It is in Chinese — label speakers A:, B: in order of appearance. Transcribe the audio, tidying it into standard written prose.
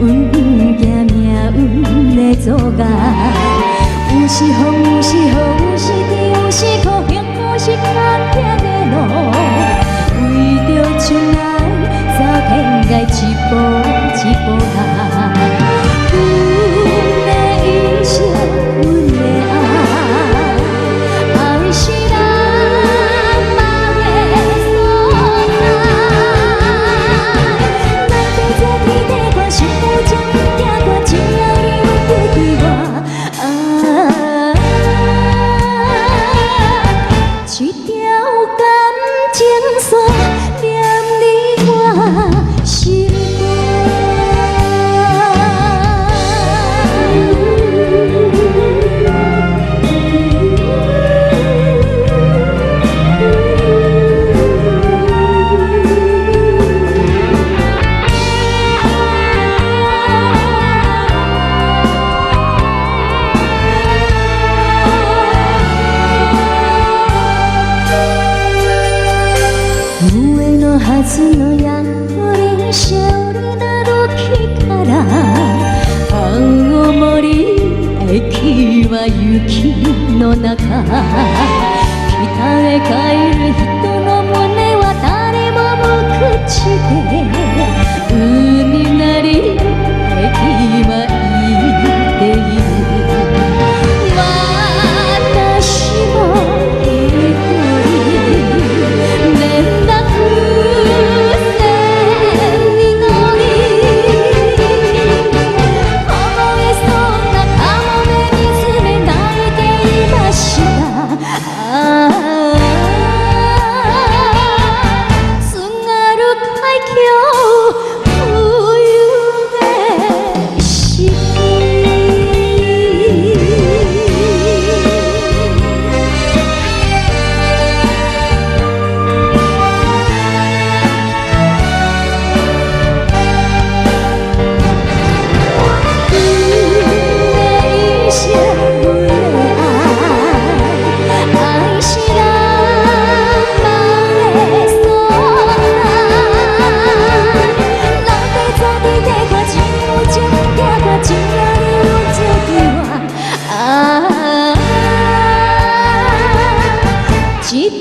A: 阮行命运的阻碍，有时风，有时雨，有时甜，有时苦，幸福是坎坷的路。为着将来走天涯，一步一步来。阮的一生，阮的爱，爱是人梦的所在。咱在这天地看，幸福才行看，只要你阮对对我。一条感情线，连你我心初のやり勝利なる木から青森駅は雪の中北へ帰る人の胸は誰も無口で海なり駅は言っている私も一人連絡一